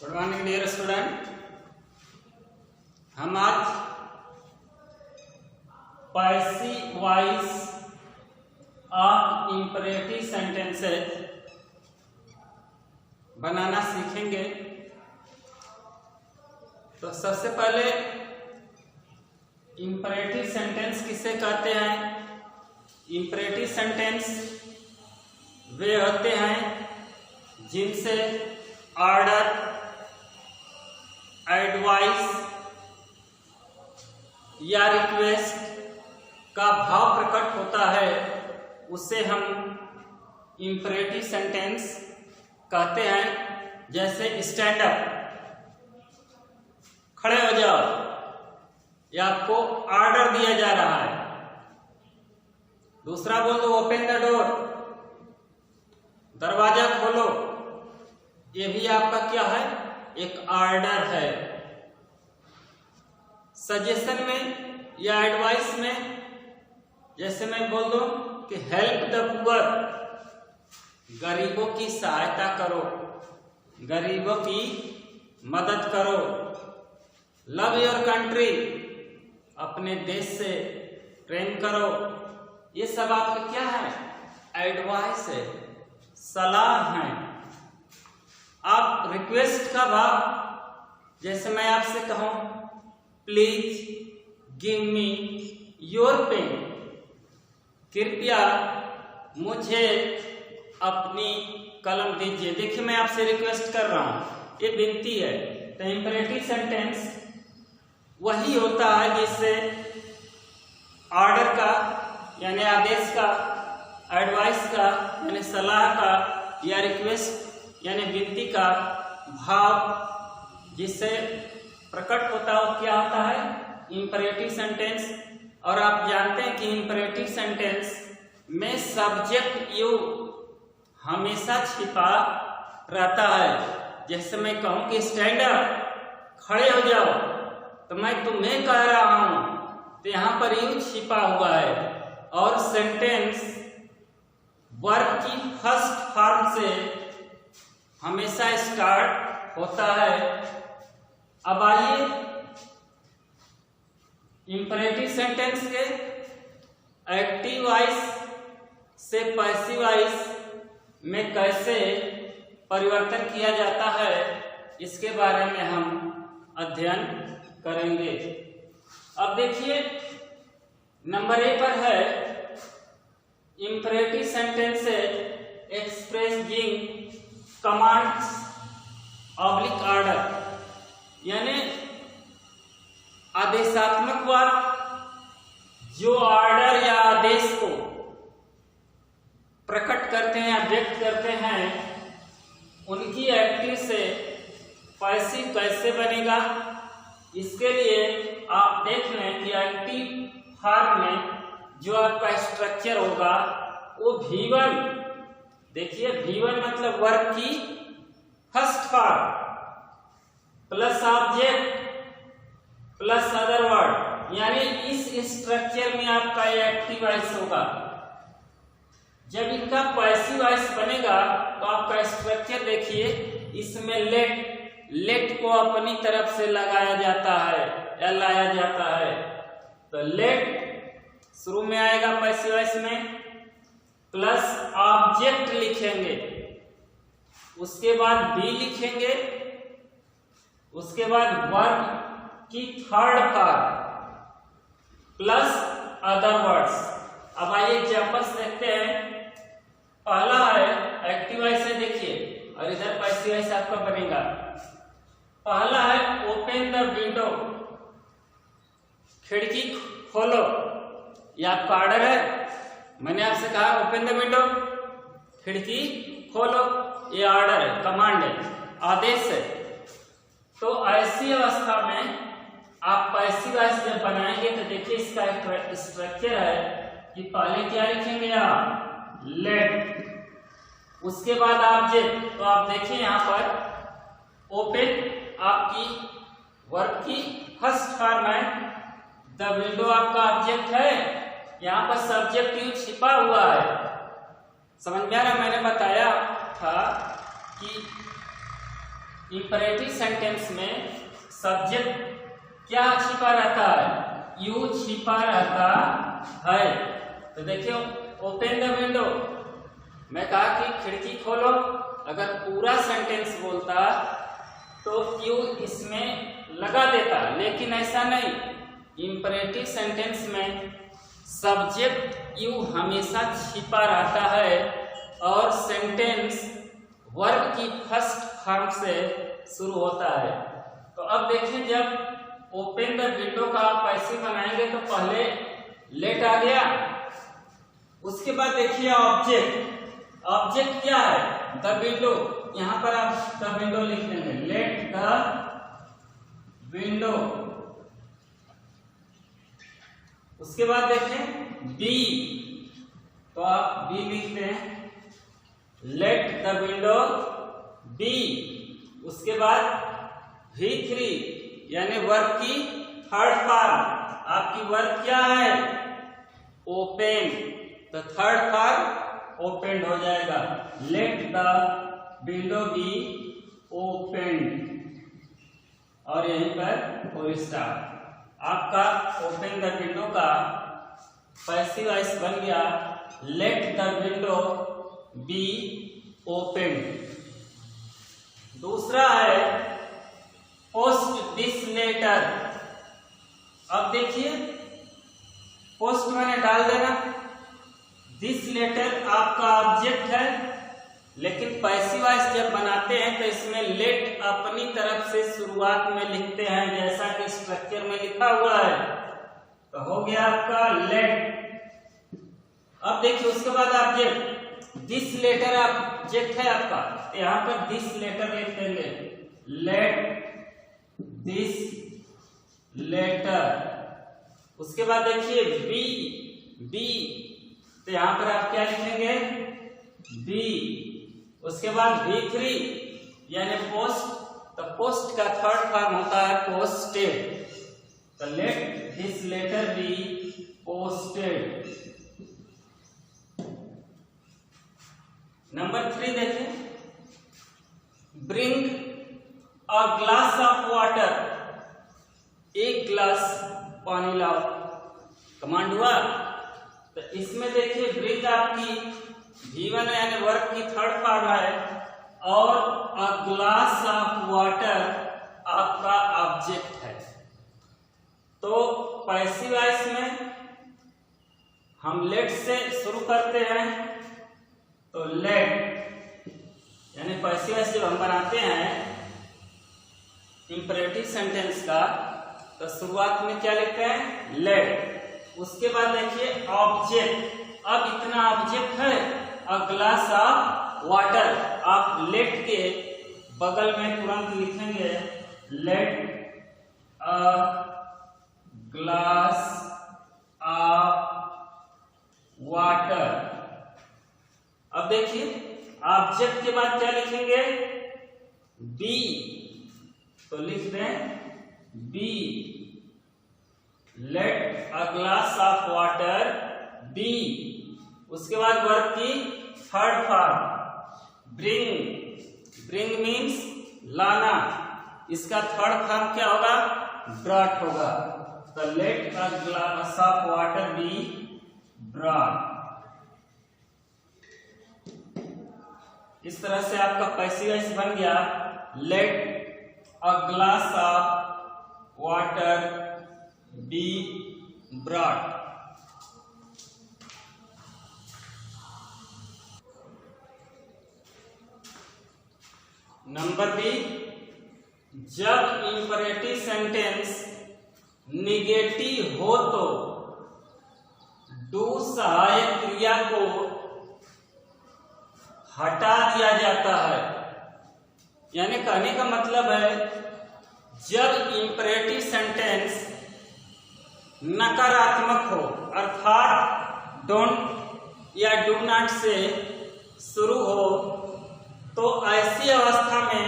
Good morning dear student. हम आज passive voice of imperative sentences बनाना सीखेंगे। तो सबसे पहले इंपरेटिव सेंटेंस किसे कहते हैं? इंपरेटिव सेंटेंस वे होते हैं जिनसे ऑर्डर, एडवाइस या रिक्वेस्ट का भाव प्रकट होता है, उसे हम इंपरेटिव सेंटेंस कहते हैं। जैसे स्टैंड अप, खड़े हो जाओ, या आपको ऑर्डर दिया जा रहा है। दूसरा बोल दो ओपन द डोर, दरवाजा खोलो, ये भी आपका क्या है? एक ऑर्डर है। सजेशन में या एडवाइस में जैसे मैं बोल दूं कि हेल्प द पुअर, गरीबों की सहायता करो, गरीबों की मदद करो। लव योर कंट्री, अपने देश से प्रेम करो। ये सब आपका क्या है? एडवाइस है, सलाह है। आप रिक्वेस्ट का भाव, जैसे मैं आपसे कहूं please give me your pen, कृपया मुझे अपनी कलम दीजिए। देखिए मैं आपसे रिक्वेस्ट कर रहा हूं, ये विनती है। तो इंपरेटिव सेंटेंस वही होता है जिससे ऑर्डर का यानी आदेश का, एडवाइस का यानी सलाह का, या रिक्वेस्ट यानी विनती का भाव जिससे प्रकट होता है, वो क्या होता है? Imperative sentence. और आप जानते हैं कि इंपरेटिव सेंटेंस में सब्जेक्ट यू हमेशा छिपा रहता है। जैसे मैं कहूं कि स्टैंड अप, खड़े हो जाओ, तो मैं तुम्हें कह रहा हूं, तो यहां पर यू छिपा हुआ है। और सेंटेंस वर्ब की फर्स्ट फॉर्म से हमेशा स्टार्ट होता है। अब आइए इंपरेटिव सेंटेंस के एक्टिव वॉइस से पैसिव वॉइस में कैसे परिवर्तन किया जाता है, इसके बारे में हम अध्ययन करेंगे। अब देखिए नंबर 1 पर है imperative sentence expressing commands oblique order, यानी आदेशात्मक वाक्य जो ऑर्डर या आदेश को प्रकट करते हैं, व्यक्त करते हैं, उनकी एक्टिव से पैसिव कैसे बनेगा। इसके लिए आप देख लें कि एक्टिव फॉर्म में जो आपका स्ट्रक्चर होगा वो V1, देखिए V1 मतलब वर्ब की first form plus object plus other word, यानी इस स्ट्रक्चर में आपका एक्टिव वॉइस होगा। जब इनका पैसिव वॉइस बनेगा तो आपका स्ट्रक्चर देखिए, इसमें लेट को अपनी तरफ से लगाया जाता है या लाया जाता है। तो लेट शुरू में आएगा पैसिव वॉइस में, प्लस ऑब्जेक्ट लिखेंगे, उसके बाद बी लिखेंगे, उसके बाद वर्ब की third form plus other words. अब आइए एग्जांपल्स देखते हैं। पहला है एक्टिव वॉइस है, देखिए, और इधर पैसिव वॉइस आपका बनेगा। पहला है ओपन द विंडो, खिड़की खोलो, ये आपका ऑर्डर है। मैंने आपसे कहा ओपन द विंडो, खिड़की खोलो, ये ऑर्डर है, कमांड है, आदेश है। तो ऐसी अवस्था में आप पैसिव वॉइस जब बनाएंगे तो देखिए इसका एक स्ट्रक्चर है कि पहले क्या लिखेंगे आप? लेट, उसके बाद ऑब्जेक्ट। तो आप देखिए यहाँ पर ओपन आपकी वर्ब की फर्स्ट फॉर्म है, द विंडो आपका ऑब्जेक्ट है, यहाँ पर सब्जेक्ट यू छिपा हुआ है। समझ में आ रहा? मैंने बताया था कि इंपरेटिव सेंटेंस में सब्जेक्ट क्या छिपा रहता है, यू छिपा रहता है। तो देखिए ओपन द विंडो, मैं कहा कि खिड़की खोलो, अगर पूरा सेंटेंस बोलता तो यू इसमें लगा देता, लेकिन ऐसा नहीं। इंपरेटिव सेंटेंस में सब्जेक्ट यू हमेशा छिपा रहता है और सेंटेंस वर्ब की फर्स्ट फॉर्म से शुरू होता है। तो अब देखिए जब ओपन द विंडो का आप ऐसे बनाएंगे तो पहले लेट आ गया, उसके बाद देखिए ऑब्जेक्ट, ऑब्जेक्ट क्या है, द विंडो, यहां पर आप द विंडो लिख देंगे, लेट द विंडो। उसके बाद देखें बी, तो आप बी लिखते हैं, लेट द विंडो बी। उसके बाद V3 यानी वर्ब की थर्ड फॉर्म, आपकी वर्ब क्या है, ओपन, तो थर्ड फॉर्म ओपन हो जाएगा, let the window be open, और यहीं पर फुल स्टॉप। आपका ओपन द विंडो का पैसिव वॉइस बन गया, let the window be open. दूसरा है पोस्ट दिस लेटर। अब देखिए पोस्ट मैंने डाल देना, दिस लेटर आपका ऑब्जेक्ट है, लेकिन पैसिव वॉइस जब बनाते हैं तो इसमें लेट अपनी तरफ से शुरुआत में लिखते हैं, जैसा कि स्ट्रक्चर में लिखा हुआ है। तो हो गया आपका लेट। अब देखिए उसके बाद ऑब्जेक्ट, दिस लेटर ऑब्जेक्ट है आपका, तो यहां पर दिस लेटर लिख देंगे, लेट दिस लेटर। उसके बाद देखिए बी, बी, तो यहां पर आप क्या लिखेंगे, बी। उसके बाद V3 यानी पोस्ट, तो पोस्ट का थर्ड फॉर्म होता है पोस्टेड, तो let this letter be posted. Number 3 देखें, bring a glass of water, एक गिलास पानी लाओ, कमांड हुआ। तो इसमें देखिए ब्रिंग आपकी V1 यानी वर्ब की थर्ड फॉर्म है, और अ ग्लास ऑफ वाटर आपका ऑब्जेक्ट है। तो पैसिव वॉइस में हम लेट से शुरू करते हैं, तो लेट यानी पैसिव वॉइस जब हम बनाते हैं इंपरेटिव सेंटेंस का, तो शुरुआत में क्या लिखते हैं, लेट। उसके बाद देखिए ऑब्जेक्ट, अब इतना ऑब्जेक्ट है, अ ग्लास ऑफ वाटर, आप लेट के बगल में तुरंत लिखेंगे, let a glass of water. अब देखिए ऑब्जेक्ट के बाद क्या लिखेंगे, बी, तो लिख दें B, let a glass of water be. उसके बाद वर्ब की third form bring, bring means लाना, इसका थर्ड फॉर्म क्या होगा, ब्रॉट होगा, तो let a glass of water be brought. इस तरह से आपका पैसिव वॉइस बन गया, let a glass of water be brought. Number B, जब इंपरेटिव सेंटेंस निगेटिव हो तो डू सहायक क्रिया को हटा दिया जाता है। यानी कहने का मतलब है जब इंपरेटिव सेंटेंस नकारात्मक हो, अर्थात डोंट या डू नॉट से शुरू हो, तो ऐसी अवस्था में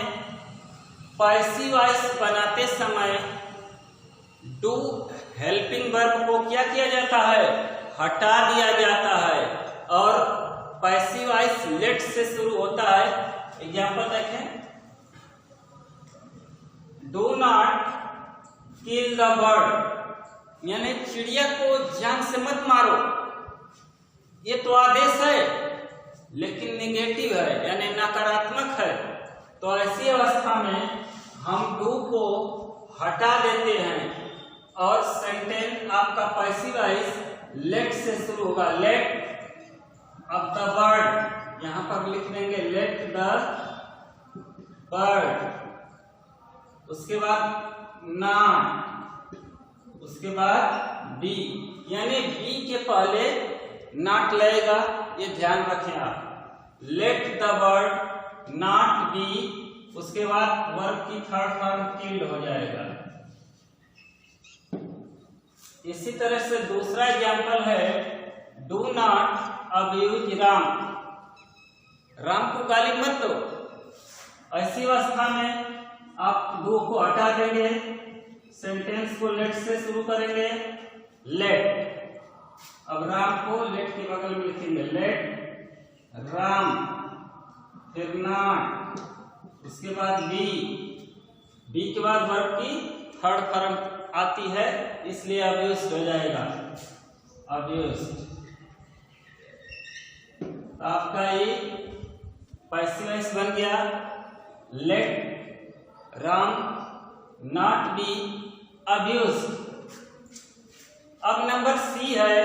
पैसिव वॉइस बनाते समय डू हेल्पिंग वर्ब को क्या किया जाता है, हटा दिया जाता है, और पैसिव वॉइस लेट से शुरू होता है। एग्जाम्पल देखें, do not kill the bird, यानी चिड़िया को जान से मत मारो। ये तो आदेश है लेकिन नेगेटिव है यानी नकारात्मक है। तो ऐसी अवस्था में हम डू को हटा देते हैं और सेंटेंस आपका पैसिव वॉइस लेट से शुरू होगा। लेट अब द बर्ड, यहां पर लिख देंगे लेट द बर्ड, उसके बाद नॉट, उसके बाद बी, यानी बी के पहले नॉट लगेगा, ये ध्यान रखें आप। Let the bird not be, उसके बाद वर्ब की थर्ड फॉर्म किल्ड हो जाएगा। इसी तरह से दूसरा एग्जाम्पल है do not abuse Ram, Ram को गाली मत दो। ऐसी अवस्था में आप डू को हटा देंगे, सेंटेंस को लेट से शुरू करेंगे। लेट, अब राम को लेट के बगल में लिखेंगे लेट राम, फिर नॉट, उसके बाद बी, बी के बाद वर्ब की थर्ड फॉर्म आती है इसलिए अब्यूज्ड हो जाएगा, अब्यूज्ड। तो आपका ये पैसिव वॉइस बन गया let Ram not be abused. अब नंबर सी है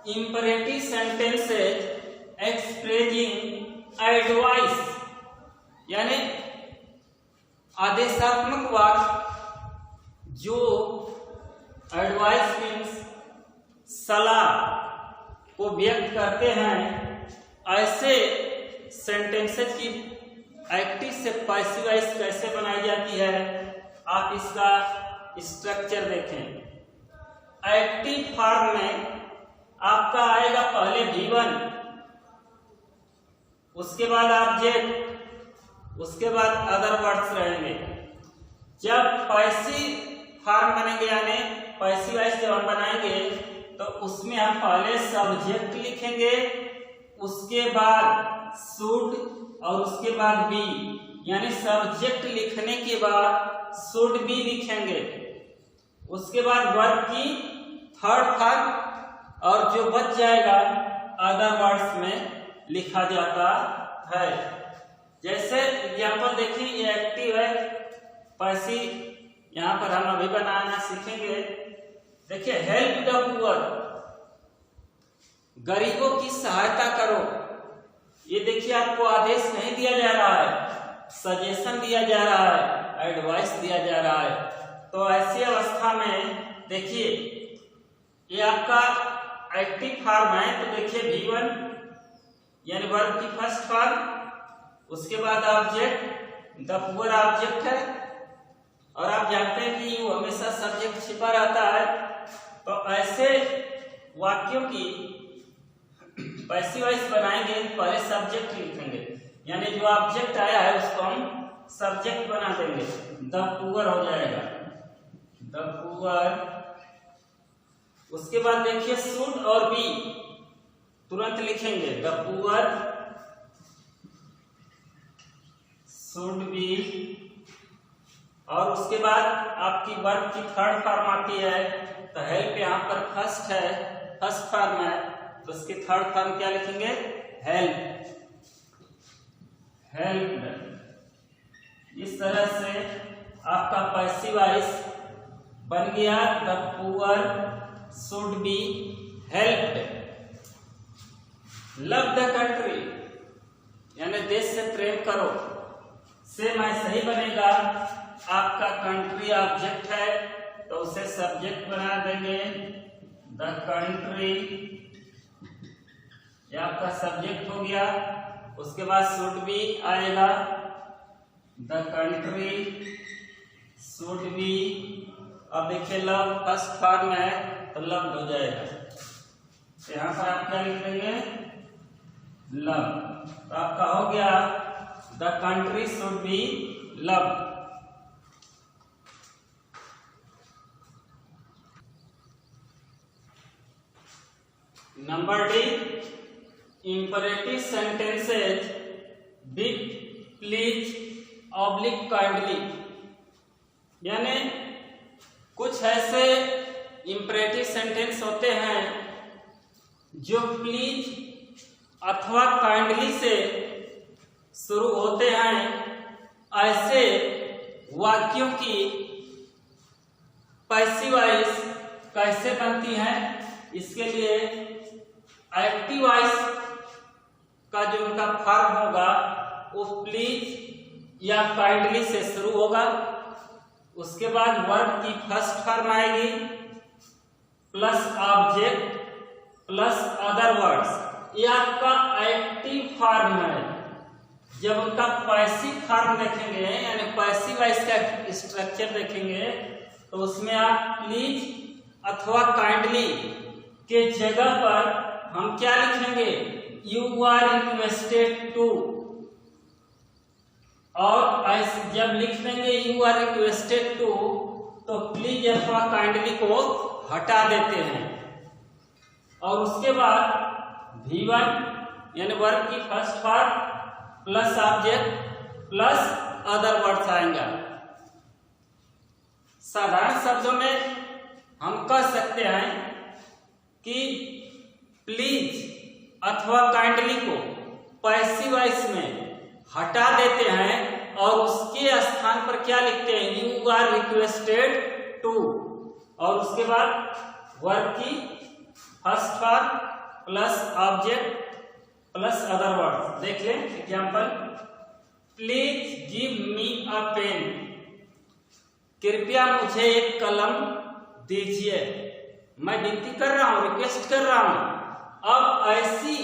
इंपरेटिव सेंटेंसेज एक्सप्रेसिंग एडवाइस, यानी आदेशात्मक वाक्य जो एडवाइस मीन्स सलाह को व्यक्त करते हैं। ऐसे सेंटेंसेस की एक्टिव से पैसिव वॉइस कैसे बनाई जाती है, आप इसका स्ट्रक्चर देखें। एक्टिव फॉर्म में आपका आएगा पहले V1, उसके बाद ऑब्जेक्ट, उसके बाद अदर वर्ड्स रहेंगे। जब पैसिव फॉर्म बनेंगे यानी पैसिव वॉइस जब हम बनाएंगे तो उसमें हम पहले सब्जेक्ट लिखेंगे, उसके बाद शुड और उसके बाद बी, यानी सब्जेक्ट लिखने के बाद शुड बी लिखेंगे, उसके बाद वर्ब की थर्ड फॉर्म और जो बच जाएगा अदर वर्ड्स में लिखा जाता है। जैसे एग्जाम्पल देखिए, ये एक्टिव है, पैसिव यहाँ पर हम अभी बनाना सीखेंगे। देखिए हेल्प द पुअर, गरीबों की सहायता करो। ये देखिए आपको आदेश नहीं दिया जा रहा है, सजेशन दिया जा रहा है, एडवाइस दिया जा रहा है। तो ऐसी अवस्था में देखिए ये आपका एक्टिव फॉर्म है, तो देखिए V1 यानी वर्ब की फर्स्ट फॉर्म, उसके बाद ऑब्जेक्ट, द पुअर ऑब्जेक्ट है और आप जानते हैं कि वो हमेशा सब्जेक्ट छिपा रहता है। तो ऐसे वाक्यों की पैसिव वॉइस बनाएंगे, पहले सब्जेक्ट लिखेंगे, यानी जो ऑब्जेक्ट आया है उसको हम सब्जेक्ट बना देंगे, द पुअर हो जाएगा, द पुअर। उसके बाद देखिए शुड और बी तुरंत लिखेंगे, द पुअर शुड बी, और उसके बाद आपकी वर्ब की थर्ड फॉर्म आती है। तो हेल्प यहाँ पर फर्स्ट है, फर्स्ट फॉर्म है, तो उसकी थर्ड फॉर्म क्या लिखेंगे, हेल्प, हेल्प। इस तरह से आपका पैसिव वॉइस बन गया, the poor should be helped. Love the country यानी देश से प्रेम करो, सेम ऐसे ही बनेगा। आपका कंट्री ऑब्जेक्ट है तो उसे सब्जेक्ट बना देंगे, द कंट्री, ये आपका सब्जेक्ट हो गया। उसके बाद शुड बी आएगा, द कंट्री शुड बी। अब देखिए लव फर्स्ट फॉर्म है तो लव हो जाएगा, तो यहाँ पर आप क्या लिख देंगे, लव। तो आपका हो गया the country should be love. Number D, imperative sentences with please oblique kindly, यानी कुछ ऐसे इंपरेटिव सेंटेंस होते हैं जो प्लीज अथवा काइंडली से शुरू होते हैं। ऐसे वाक्यों की पैसिव वॉइस कैसे बनती है, इसके लिए एक्टिव वॉइस का जो उनका फॉर्म होगा वो प्लीज या काइंडली से शुरू होगा। उसके बाद वर्ब की फर्स्ट फॉर्म आएगी plus object plus other words. ये आपका एक्टिव फॉर्म है। जब उनका पैसिव फॉर्म देखेंगे यानी पैसिव वॉइस का स्ट्रक्चर देखेंगे तो उसमें आप प्लीज अथवा काइंडली के जगह पर हम क्या लिखेंगे, यू आर रिक्वेस्टेड टू। और जब लिख देंगे यू आर रिक्वेस्टेड टू तो प्लीज अथवा काइंडली को हटा देते हैं। और उसके बाद V1 यानी वर्ब की first form plus object plus other words आएंगे। साधारण शब्दों में हम कह सकते हैं कि प्लीज अथवा काइंडली को पैसिव वॉइस में हटा देते हैं और उसके स्थान पर क्या लिखते हैं, यू आर रिक्वेस्टेड टू। और उसके बाद वर्ब की first form plus object plus other word. देख लें example, please give me a pen. कृपया मुझे एक कलम दीजिए। मैं विनती कर रहा हूं, रिक्वेस्ट कर रहा हूं। अब ऐसी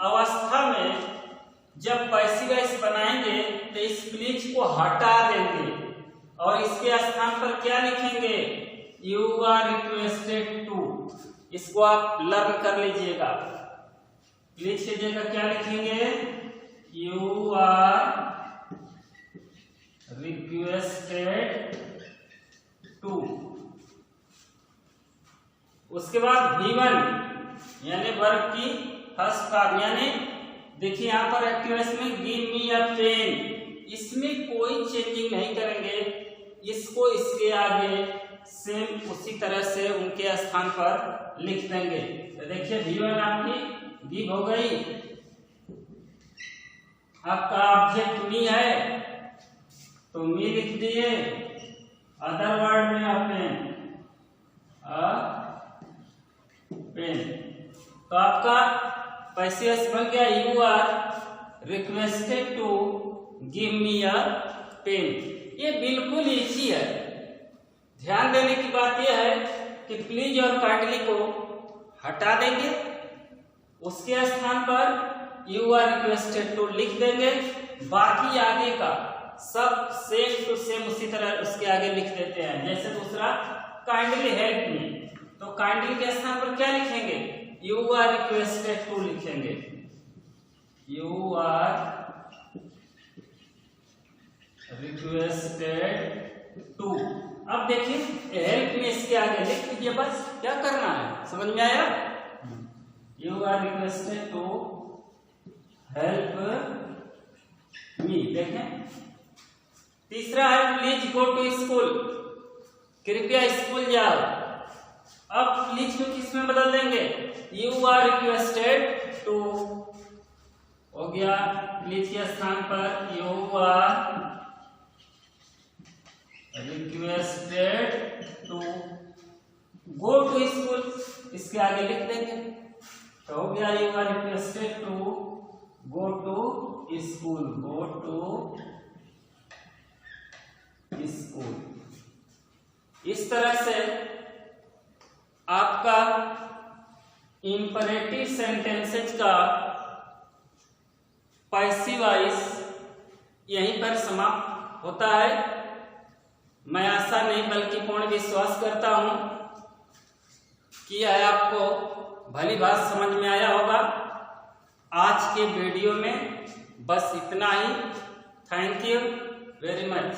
अवस्था में जब पैसिव वॉइस बनाएंगे तो इस प्लीज को हटा देंगे और इसके स्थान पर क्या लिखेंगे, यू आर रिक्वेस्टेड टू। इसको आप लर्न कर लीजिएगा। प्लीज की जगह क्या लिखेंगे, यू आर रिक्वेस्टेड टू। उसके बाद V1 यानी वर्ब की फर्स्ट फॉर्म, यानी देखिए यहां पर एक्टिव वॉइस में गिव मी अ पेन, इसमें कोई चेंजिंग नहीं करेंगे। इसको इसके आगे सेम उसी तरह से उनके स्थान पर लिख देंगे। तो देखिए V1 आपकी गिव हो गई, आपका ऑब्जेक्ट मी है तो मी लिख दिए, अदर वर्ड में पेन। तो आपका पैसिव वॉइस बन गया, you are requested to give me a pen. ये बिल्कुल इजी है। ध्यान देने की बात यह है कि प्लीज और काइंडली को हटा देंगे, उसके स्थान पर यू आर रिक्वेस्टेड टू लिख देंगे। बाकी आगे का सब सेम टू सेम उसी तरह उसके आगे लिख देते हैं। जैसे दूसरा काइंडली हेल्प मी, तो काइंडली के स्थान पर क्या लिखेंगे, यू आर रिक्वेस्टेड टू लिखेंगे, यू आर रिक्वेस्टेड टू। अब देखिए हेल्प में इसके आगे लिख दीजिए, बस क्या करना है, समझ में आया। You are requested to help me. देखें तीसरा है प्लीज गो टू स्कूल, कृपया स्कूल जाओ। अब प्लीज को किस में बदल देंगे, यू आर रिक्वेस्टेड टू हो गया, प्लीज के स्थान पर you are requested to go to school, इसके आगे लिख देंगे तो हो गया you are requested to go to school, go to school. इस तरह से आपका इंपरेटिव सेंटेंसेज का पैसिव वॉइस यहीं पर समाप्त होता है। मैं आशा नहीं बल्कि पूर्ण विश्वास करता हूं कि यह आपको भली बात समझ में आया होगा। आज के वीडियो में बस इतना ही। Thank you very much.